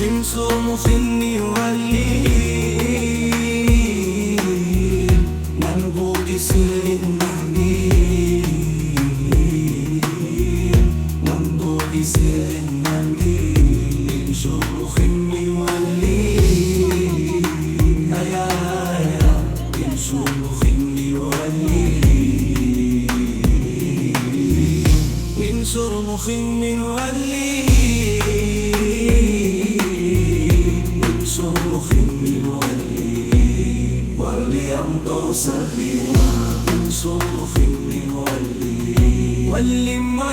تنصرم فيني والليل منبوط سر النميل منبوط سر النميل شروخ والليل يا من شروخ والليل من شرمخ والليل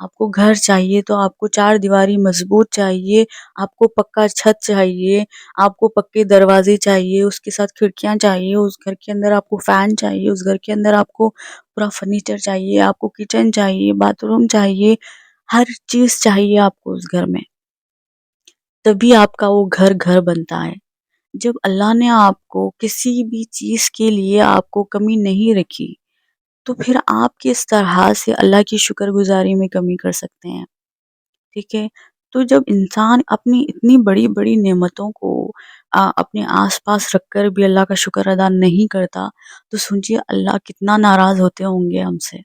آپ کو گھر چاہیے تو آپ کو 4 دیواری مضبوط چاہیے، آپ کو پکا چھت چاہیے، آپ کو پکے دروازے چاہیے، اس کے ساتھ کھڑکیاں چاہیے، اس گھر کے اندر آپ کو فین چاہیے، اس گھر کے اندر آپ کو پورا فرنیچر چاہیے، آپ کو کچن چاہیے، باتھ روم چاہیے، ہر چیز چاہیے آپ کو اس گھر میں، تبھی آپ کا وہ گھر گھر بنتا ہے۔ جب اللہ نے آپ کو کسی بھی چیز کے لیے آپ کو کمی نہیں رکھی تو پھر آپ کس طرح سے اللہ کی شکر گزاری میں کمی کر سکتے ہیں؟ ٹھیک ہے، تو جب انسان اپنی اتنی بڑی بڑی نعمتوں کو اپنے آس پاس رکھ کر بھی اللہ کا شکر ادا نہیں کرتا تو سوچیے اللہ کتنا ناراض ہوتے ہوں گے ہم سے۔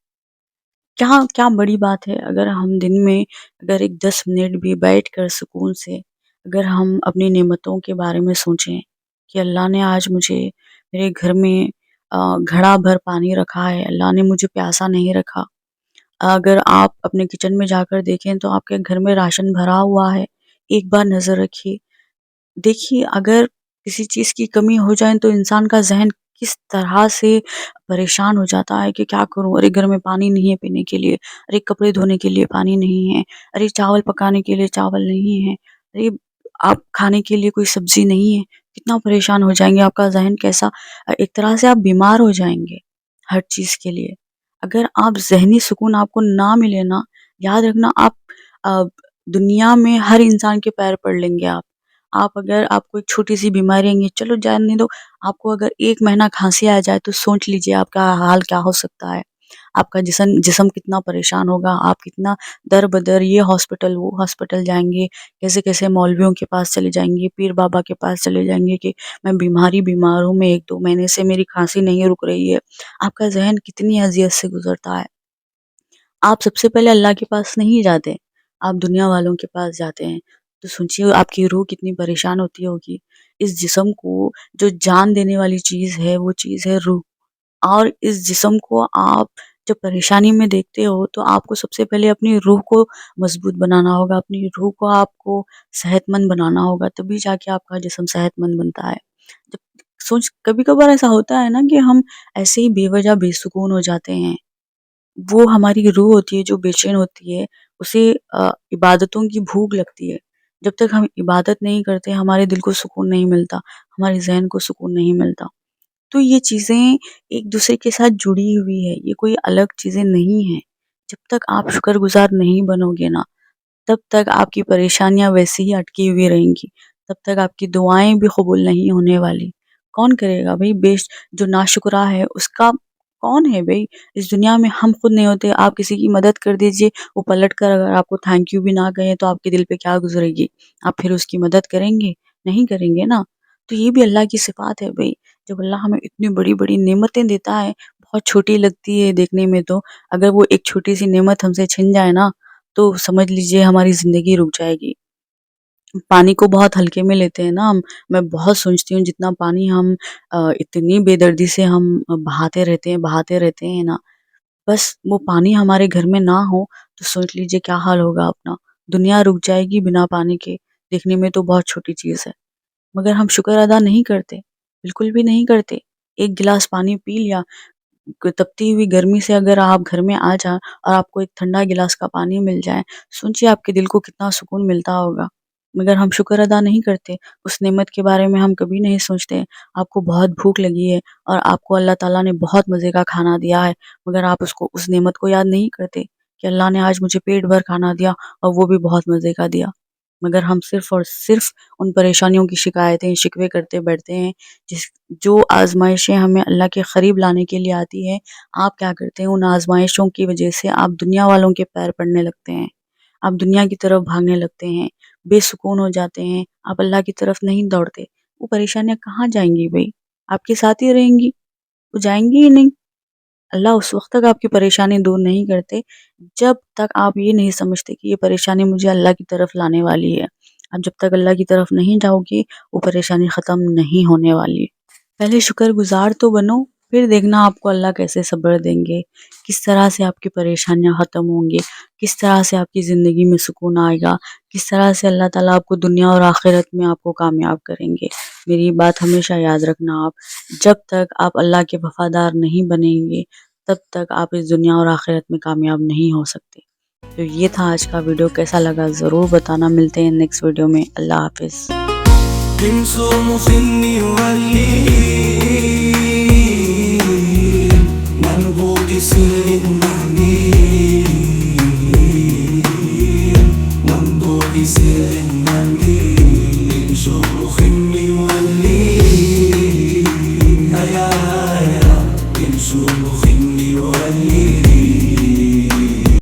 کیا کیا بڑی بات ہے اگر ہم دن میں اگر ایک 10 منٹ بھی بیٹھ کر سکون سے اگر ہم اپنی نعمتوں کے بارے میں سوچیں کہ اللہ نے آج مجھے میرے گھر میں گھڑا بھر پانی رکھا ہے، اللہ نے مجھے پیاسا نہیں رکھا۔ اگر آپ اپنے کچن میں جا کر دیکھیں تو آپ کے گھر میں راشن بھرا ہوا ہے، ایک بار نظر رکھیے، دیکھیے اگر کسی چیز کی کمی ہو جائے تو انسان کا ذہن کس طرح سے پریشان ہو جاتا ہے کہ کیا کروں، ارے گھر میں پانی نہیں ہے پینے کے لیے، ارے کپڑے دھونے کے لیے پانی نہیں ہے، ارے چاول پکانے کے لیے چاول نہیں ہے، ارے آپ کھانے کے لیے کوئی سبزی نہیں ہے، کتنا پریشان ہو جائیں گے، آپ کا ذہن کیسا، ایک طرح سے آپ بیمار ہو جائیں گے ہر چیز کے لیے۔ اگر آپ ذہنی سکون آپ کو نہ ملے نا، یاد رکھنا آپ دنیا میں ہر انسان کے پیر پڑ لیں گے آپ اگر آپ کو ایک چھوٹی سی بیماری آئیں گی، چلو جاننے دو، آپ کو اگر 1 مہینہ کھانسی آ جائے تو سوچ لیجئے آپ کا حال کیا ہو سکتا ہے، آپ کا جسم کتنا پریشان ہوگا، آپ کتنا در بدر یہ ہاسپٹل وہ ہاسپٹل جائیں گے، کیسے کیسے مولویوں کے پاس چلے جائیں گے، پیر بابا کے پاس چلے جائیں گے کہ میں بیمار ہوں، میں 1-2 مہینے سے میری کھانسی نہیں رک رہی ہے۔ آپ کا ذہن کتنی اذیت سے گزرتا ہے۔ آپ سب سے پہلے اللہ کے پاس نہیں جاتے، آپ دنیا والوں کے پاس جاتے ہیں، تو سوچیے آپ کی روح کتنی پریشان ہوتی ہوگی۔ اس جسم کو جو جان دینے والی چیز ہے وہ چیز ہے روح، اور اس جسم کو آپ جب پریشانی میں دیکھتے ہو تو آپ کو سب سے پہلے اپنی روح کو مضبوط بنانا ہوگا، اپنی روح کو آپ کو صحت مند بنانا ہوگا، تبھی جا کے آپ کا جسم صحت مند بنتا ہے۔ جب کبھی کبھار ایسا ہوتا ہے نا کہ ہم ایسے ہی بے وجہ بے سکون ہو جاتے ہیں، وہ ہماری روح ہوتی ہے جو بے چین ہوتی ہے، اسے عبادتوں کی بھوک لگتی ہے، جب تک ہم عبادت نہیں کرتے ہمارے دل کو سکون نہیں ملتا، ہمارے ذہن کو سکون نہیں ملتا۔ تو یہ چیزیں ایک دوسرے کے ساتھ جڑی ہوئی ہے، یہ کوئی الگ چیزیں نہیں ہیں۔ جب تک آپ شکر گزار نہیں بنو گے نا، تب تک آپ کی پریشانیاں ویسے ہی اٹکی ہوئی رہیں گی، تب تک آپ کی دعائیں بھی قبول نہیں ہونے والی۔ کون کرے گا بھئی؟ جو ناشکرا ہے اس کا کون ہے بھئی؟ اس دنیا میں ہم خود نہیں ہوتے، آپ کسی کی مدد کر دیجئے، وہ پلٹ کر اگر آپ کو تھینک یو بھی نہ کہیں تو آپ کے دل پہ کیا گزرے گی؟ آپ پھر اس کی مدد کریں گے؟ نہیں کریں گے نا۔ تو یہ بھی اللہ کی صفات ہے بھئی، جب اللہ ہمیں اتنی بڑی بڑی نعمتیں دیتا ہے، بہت چھوٹی لگتی ہے دیکھنے میں تو، اگر وہ ایک چھوٹی سی نعمت ہم سے چھن جائے نا تو سمجھ لیجئے ہماری زندگی رک جائے گی۔ پانی کو بہت ہلکے میں لیتے ہیں نا ہم، میں بہت سوچتی ہوں جتنا پانی ہم اتنی بے دردی سے ہم بہاتے رہتے ہیں نا، بس وہ پانی ہمارے گھر میں نہ ہو تو سوچ لیجئے کیا حال ہوگا اپنا، دنیا رک جائے گی بنا پانی کے، دیکھنے میں تو بہت چھوٹی چیز ہے، مگر ہم شکر ادا نہیں کرتے، بالکل بھی نہیں کرتے۔ ایک گلاس پانی پی لیا، تپتی ہوئی گرمی سے اگر آپ گھر میں آ جا اور آپ کو ایک ٹھنڈا گلاس کا پانی مل جائے، سوچیے آپ کے دل کو کتنا سکون ملتا ہوگا، مگر ہم شکر ادا نہیں کرتے، اس نعمت کے بارے میں ہم کبھی نہیں سوچتے۔ آپ کو بہت بھوک لگی ہے اور آپ کو اللہ تعالیٰ نے بہت مزے کا کھانا دیا ہے، مگر آپ اس نعمت کو یاد نہیں کرتے کہ اللہ نے آج مجھے پیٹ بھر کھانا دیا اور وہ بھی بہت مزے کا دیا، مگر ہم صرف اور صرف ان پریشانیوں کی شکایتیں شکوے کرتے بیٹھتے ہیں، جو آزمائشیں ہمیں اللہ کے قریب لانے کے لیے آتی ہے، آپ کیا کرتے ہیں ان آزمائشوں کی وجہ سے آپ دنیا والوں کے پیر پڑنے لگتے ہیں، آپ دنیا کی طرف بھاگنے لگتے ہیں، بے سکون ہو جاتے ہیں، آپ اللہ کی طرف نہیں دوڑتے۔ وہ پریشانیاں کہاں جائیں گی بھئی؟ آپ کے ساتھ ہی رہیں گی، وہ جائیں گی ہی نہیں۔ اللہ اس وقت تک آپ کی پریشانی دور نہیں کرتے جب تک آپ یہ نہیں سمجھتے کہ یہ پریشانی مجھے اللہ کی طرف لانے والی ہے۔ آپ جب تک اللہ کی طرف نہیں جاؤ گی وہ پریشانی ختم نہیں ہونے والی۔ پہلے شکر گزار تو بنو، پھر دیکھنا آپ کو اللہ کیسے صبر دیں گے، کس طرح سے آپ کی پریشانیاں ختم ہوں گی، کس طرح سے آپ کی زندگی میں سکون آئے گا، کس طرح سے اللہ تعالیٰ آپ کو دنیا اور آخرت میں آپ کو کامیاب کریں گے۔ میری بات ہمیشہ یاد رکھنا، آپ جب تک آپ اللہ کے وفادار نہیں بنیں گے تب تک آپ اس دنیا اور آخرت میں کامیاب نہیں ہو سکتے۔ تو یہ تھا آج کا ویڈیو، کیسا لگا ضرور بتانا. ملتے ہیں نیکسٹ ویڈیو میں. اللہ حافظ. من صرمخ يولي منبوط سر النبي منبوط سر النبي من صرمخ يولي